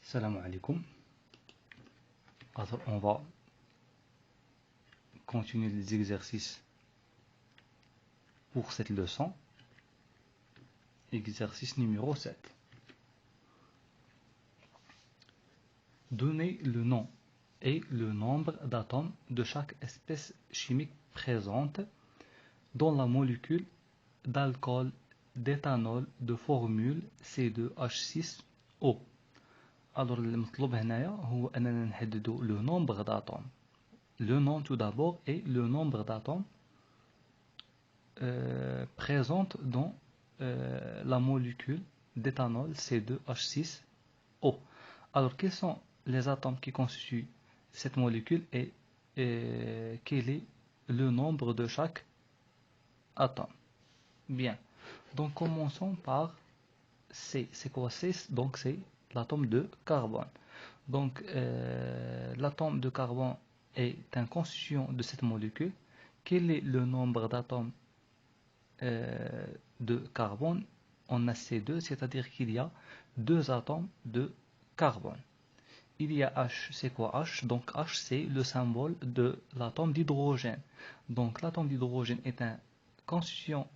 Salam alaikum. Alors, on va continuer les exercices pour cette leçon. Exercice numéro 7. Donnez le nom et le nombre d'atomes de chaque espèce chimique présente dans la molécule d'alcool d'éthanol de formule C2H6O. Alors المطلوب هنايا هو أننا نحددوا le nombre d'atomes. Le nom tout d'abord et le nombre d'atomes présentes dans la molécule d'éthanol C2H6O. Alors quels sont les atomes qui constituent cette molécule et quel est le nombre de chaque atome? Bien, donc commençons par C. C'est quoi C? Donc c'est l'atome de carbone. Donc l'atome de carbone est un constituant de cette molécule. Quel est le nombre d'atomes de carbone? On a C2, c'est-à-dire qu'il y a deux atomes de carbone. Il y a H, c'est quoi H? Donc H c'est le symbole de l'atome d'hydrogène. Donc l'atome d'hydrogène est un constituant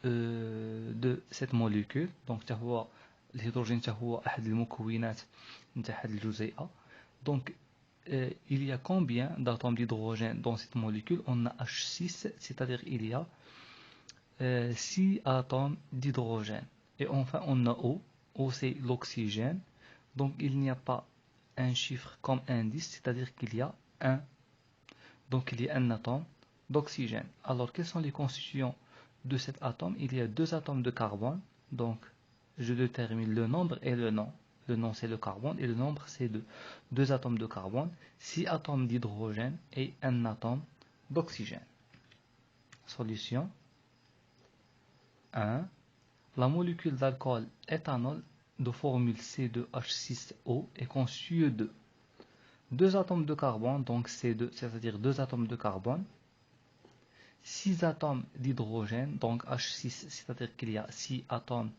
de cette molécule. Donc l'hydrogène هو أحد المكونات نتاع هذه الجزيئة. Donc il y a combien d'atomes d'hydrogène dans cette molécule? On a H6, c'est-à-dire il y a 6 atomes d'hydrogène. Et enfin on a O. O c'est l'oxygène. Donc il n'y a pas un chiffre comme indice, c'est-à-dire qu'il y a 1. Donc il y a un atome d'oxygène. Alors quels sont les constituants de cet atome? Il y a deux atomes de carbone. Donc je détermine le nombre et le nom. Le nom c'est le carbone et le nombre c'est deux atomes de carbone, 6 atomes d'hydrogène et un atome d'oxygène. Solution 1. La molécule d'alcool éthanol de formule C2H6O est constituée de deux atomes de carbone, donc C2, c'est-à-dire deux atomes de carbone, 6 atomes d'hydrogène, donc H6, c'est-à-dire qu'il y a 6 atomes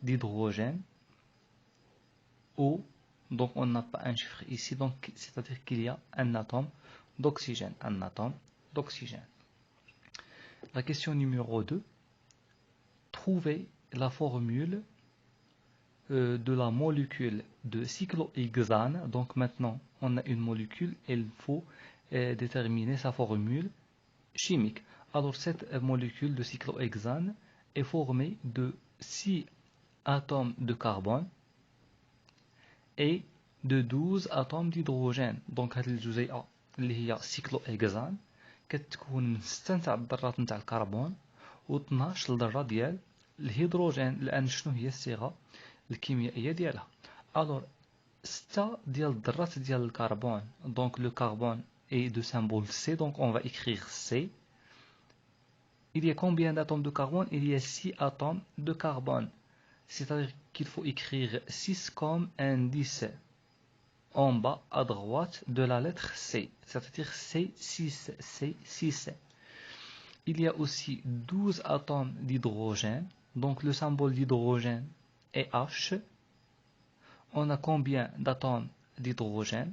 d'hydrogène, O, donc on n'a pas un chiffre ici, donc c'est-à-dire qu'il y a un atome d'oxygène, La question numéro 2, trouvez la formule de la molécule de cyclohexane. Donc maintenant on a une molécule et il faut déterminer sa formule chimique. Alors cette molécule de cyclohexane est formée de 6 atomes de carbone et de 12 atomes d'hydrogène. Donc هذه الجزيئة اللي هي cyclohexane كتكون من 6 تاع الذرات نتاع الكربون و12 الذرة ديال الهيدروجين. لأن شنو هي الصيغة الكيميائية ديالها؟ alors 6 ديال الذرات ديال الكربون. donc le carbone est de symbole C, donc on va écrire C. Il y a combien d'atomes de carbone? Il y a 6 atomes de carbone. C'est-à-dire qu'il faut écrire 6 comme indice en bas à droite de la lettre C. C'est-à-dire C6, C6. Il y a aussi 12 atomes d'hydrogène. Donc le symbole d'hydrogène est H. On a combien d'atomes d'hydrogène?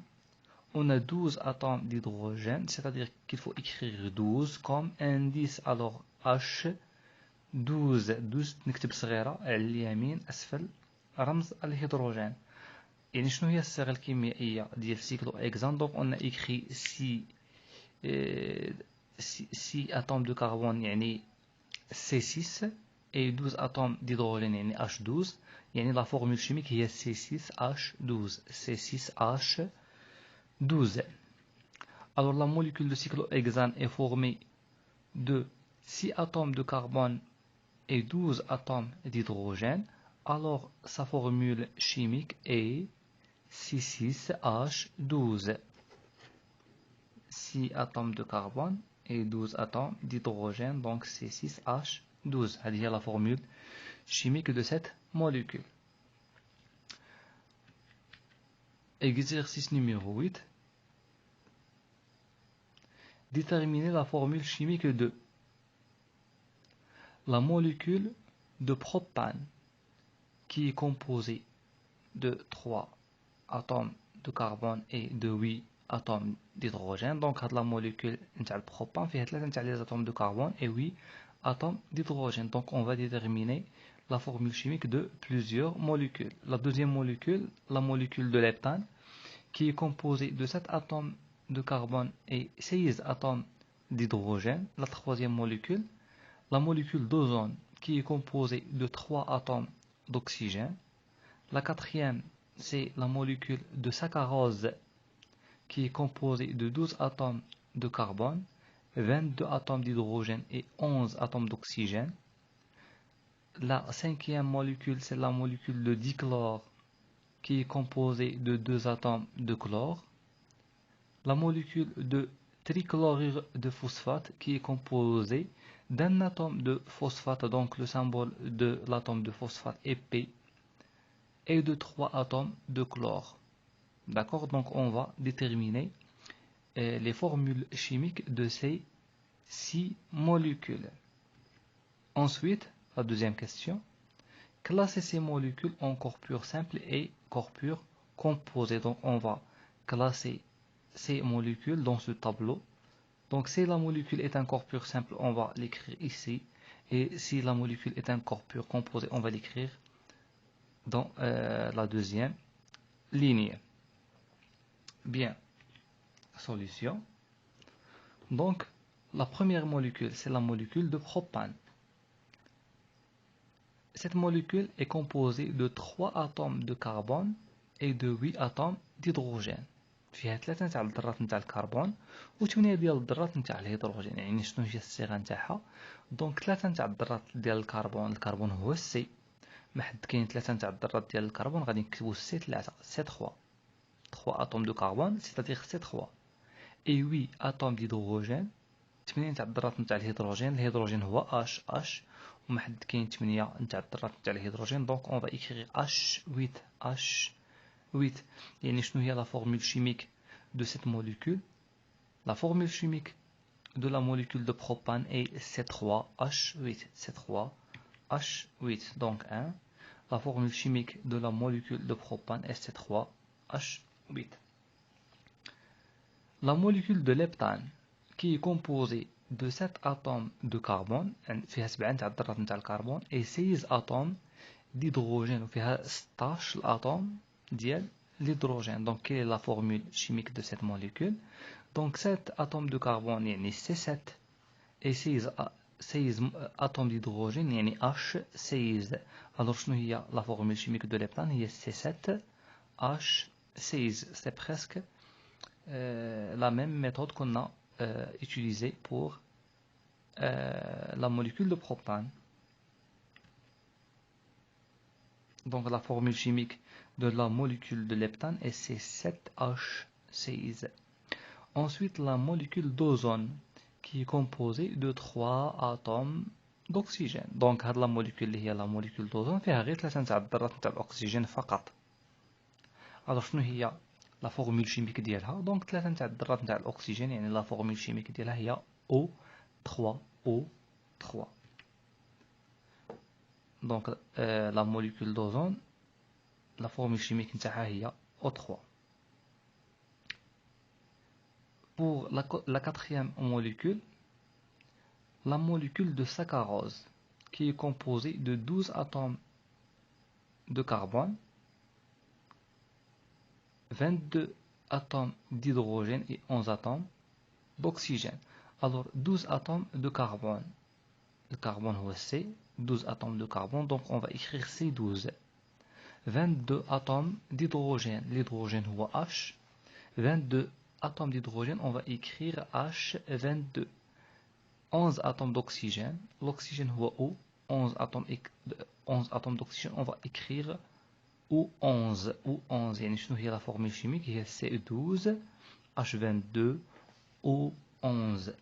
On a 12 atomes d'hydrogène, c'est-à-dire qu'il faut écrire 12 comme indice. Alors H 12 نكتب صغيرة على اليمين أسفل رمز الهيدروجين. يعني شنو هي الصيغة الكيميائية ديال cyclohexane؟ donc on a écrit 6 atomes de carbone يعني C6 et 12 atomes d'hydrogène يعني H12. يعني la formule chimique هي C6H12. C6H12. Alors la molécule de cyclohexane est formée de 6 atomes de carbone et 12 atomes d'hydrogène. Alors sa formule chimique est C6H12. 6 atomes de carbone et 12 atomes d'hydrogène, donc C6H12. هذه la formule chimique de cette molécule. Exercice numéro 8. Déterminer la formule chimique de la molécule de propane qui est composée de 3 atomes de carbone et de 8 atomes d'hydrogène. Donc la molécule de propane fait les atomes de carbone et 8 atomes d'hydrogène. Donc on va déterminer la formule chimique de plusieurs molécules. La deuxième molécule, la molécule de leptane, qui est composée de 7 atomes de carbone et 6 atomes d'hydrogène. La troisième molécule, la molécule d'ozone, qui est composée de 3 atomes d'oxygène. La quatrième, c'est la molécule de saccharose, qui est composée de 12 atomes de carbone, 22 atomes d'hydrogène et 11 atomes d'oxygène. La cinquième molécule, c'est la molécule de dichlore, qui est composée de 2 atomes de chlore. La molécule de trichlorure de phosphate, qui est composée d'un atome de phosphate, donc le symbole de l'atome de phosphate est P, et de 3 atomes de chlore. D'accord? Donc on va déterminer les formules chimiques de ces 6 molécules. Ensuite, la deuxième question. Classer ces molécules en corps pur simple et corps pur composé. Donc on va classer ces molécules dans ce tableau. Donc si la molécule est un corps pur simple, on va l'écrire ici. Et si la molécule est un corps pur composé, on va l'écrire dans la deuxième ligne. Bien, solution. Donc la première molécule, c'est la molécule de propane. Cette molécule est composée de 3 atomes de carbone et de 8 atomes d'hydrogène. فيها 3 نتاع الذرات نتاع الكربون و 8 ديال الذرات نتاع الهيدروجين. يعني شنو هي الصيغه نتاعها؟ دونك 3 نتاع الذرات ديال الكربون هو السي. ما حد كاين 3 نتاع الذرات ديال الكربون غادي نكتبوا السي 3 سي 3 اتوم دو كربون c'est-à-dire سي 3 et 8 atomes d'hydrogène. 8 نتاع الذرات نتاع الهيدروجين هو H وما حد كاين 8 نتاع الذرات نتاع الهيدروجين. دونك اون فا اكريغ H8 يعني شنو هي لا فورمول شيميك de cette molécule? La formule chimique de la molécule de propane est C3H8. C3H8. Donc 1. La formule chimique de la molécule de propane est C3H8. La molécule de leptane, qui est composée de 7 atomes de carbone, فيها 7 نتاع الذرات نتاع الكربون et 6 atomes d'hydrogène وفيها 16 الاتوم ديال l'hydrogène. Donc quelle est la formule chimique de cette molécule? Donc 7 atomes de carbone يعني C7 et 6 atomes d'hydrogène يعني H6. Alors شنو هي la formule chimique de leptane? هي C7H6. C'est presque la même méthode qu'on a utilisée pour la molécule de propane. Donc la formule chimique de la molécule de leptane est C7H6. Ensuite, la molécule d'ozone, qui est composée de 3 atomes d'oxygène. Donc هاد la molécule هي la molécule d'ozone فيها غير 3 نتاع الذرات نتاع الأكسجين فقط. alors شنو هي la formule chimique ديالها؟ donc 3 نتاع الذرات نتاع الأكسجين يعني la formule chimique ديالها هي O3. Donc la molécule d'ozone, la formule chimique نتاعها هي O3. Pour la quatrième molécule, la molécule de saccharose, qui est composée de 12 atomes de carbone, 22 atomes d'hydrogène et 11 atomes d'oxygène. Alors 12 atomes de carbone, le carbone est C, 12 atomes de carbone, donc on va écrire C12. 22 atomes d'hydrogène, l'hydrogène est H, 22 atomes d'hydrogène, on va écrire H22. 11 atomes d'oxygène, l'oxygène est O, 11 atomes d'oxygène, on va écrire O11. يعني شنو هي la formule chimique? هي C12 H22 O11.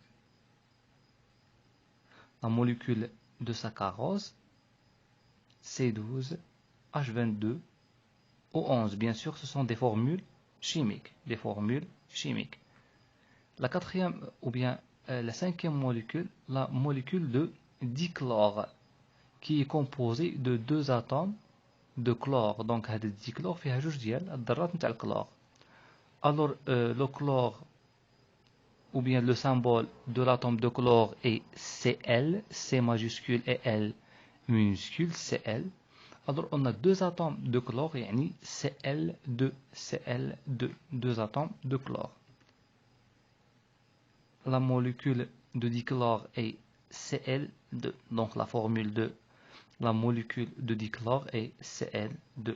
La molécule de saccharose, C12 H22 O11. Bien sûr, ce sont des formules chimiques. La quatrième ou bien la cinquième molécule, la molécule de dichlore, qui est composée de 2 atomes de chlore. Donc هذا الديكلور فيها جوج ديال الذرات نتاع الكلور. Alors le chlore ou bien le symbole de l'atome de chlore est Cl, C majuscule et L minuscule, Cl. Alors on a deux atomes de chlore, يعني Cl2, Cl2, deux atomes de chlore. La molécule de dichlore est Cl2, donc la formule de la molécule de dichlore est Cl2.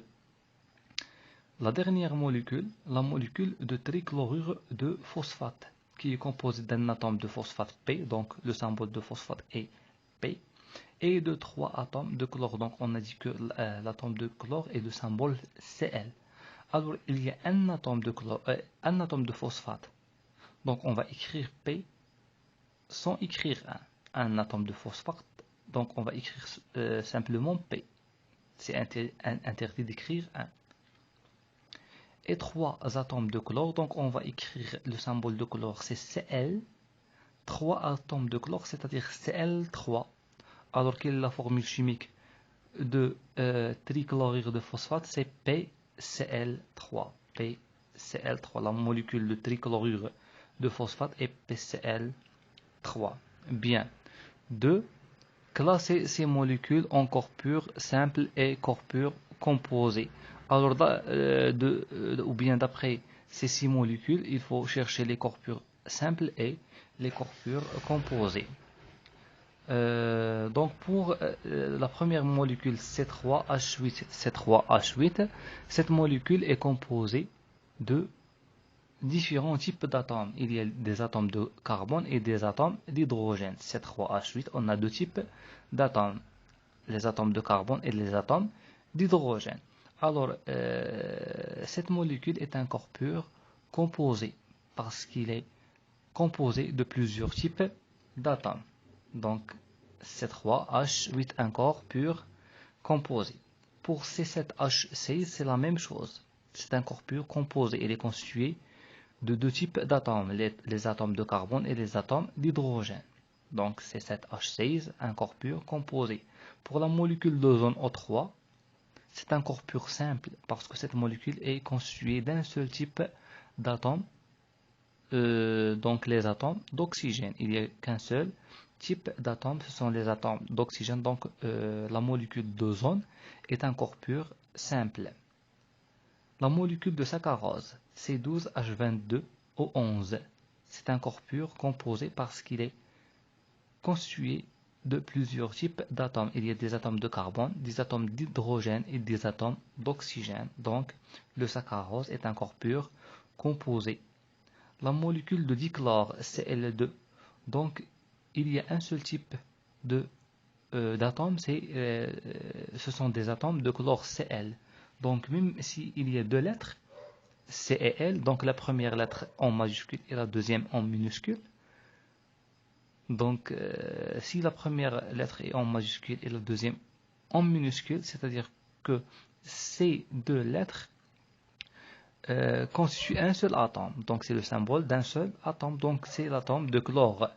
La dernière molécule, la molécule de trichlorure de phosphate, qui est composée d'un atome de phosphate P, donc le symbole de phosphate est P, et de 3 atomes de chlore. Donc on a dit que l'atome de chlore est le symbole Cl. Alors il y a un atome de chlore, un atome de phosphate. Donc on va écrire P sans écrire un atome de phosphate. Donc on va écrire simplement P. C'est interdit d'écrire 1. Et 3 atomes de chlore, donc on va écrire le symbole de chlore, c'est Cl. 3 atomes de chlore, c'est-à-dire Cl3. Alors quelle est la formule chimique de trichlorure de phosphate? C'est PCl3. PCl3. La molécule de trichlorure de phosphate est PCl3. Bien. 2. Classer ces molécules en corps pur, simple et corps pur composé. Alors, ou bien d'après ces 6 molécules, il faut chercher les corps purs simples et les corps purs composés. Donc pour la première molécule C3H8, cette molécule est composée de différents types d'atomes. Il y a des atomes de carbone et des atomes d'hydrogène. C3H8, on a deux types d'atomes, les atomes de carbone et les atomes d'hydrogène. Alors, cette molécule est un corps pur composé parce qu'il est composé de plusieurs types d'atomes. Donc, C3H8, un corps pur composé. Pour C7H6, c'est la même chose. C'est un corps pur composé. Il est constitué de deux types d'atomes, les atomes de carbone et les atomes d'hydrogène. Donc, C7H6, un corps pur composé. Pour la molécule d'ozone O3, c'est un corps pur simple parce que cette molécule est constituée d'un seul type d'atomes, donc les atomes d'oxygène. Il n'y a qu'un seul type d'atomes, ce sont les atomes d'oxygène. Donc la molécule d'ozone est un corps pur simple. La molécule de saccharose, C12H22O11, c'est un corps pur composé parce qu'il est constitué de plusieurs types d'atomes. Il y a des atomes de carbone, des atomes d'hydrogène et des atomes d'oxygène. Donc, le saccharose est un corps pur composé. La molécule de dichlore, Cl2. Donc, il y a un seul type d'atomes, ce sont des atomes de chlore Cl. Donc, même s'il y a deux lettres, C et L, donc la première lettre en majuscule et la deuxième en minuscule. Donc, si la première lettre est en majuscule et la deuxième en minuscule, c'est-à-dire que ces deux lettres constituent un seul atome. Donc, c'est le symbole d'un seul atome. Donc, c'est l'atome de chlore.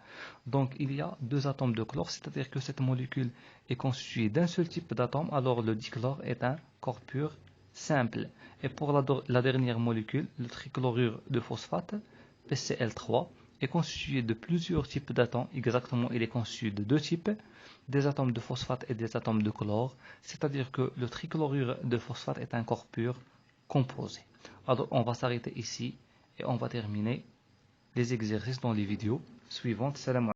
Donc, il y a deux atomes de chlore, c'est-à-dire que cette molécule est constituée d'un seul type d'atome. Alors, le dichlore est un corps pur simple. Et pour la dernière molécule, le trichlorure de phosphate, PCl3, est constitué de plusieurs types d'atomes. Exactement, il est constitué de deux types, des atomes de phosphate et des atomes de chlore. C'est-à-dire que le trichlorure de phosphate est un corps pur composé. Alors, on va s'arrêter ici et on va terminer les exercices dans les vidéos suivantes. Salam alaikum.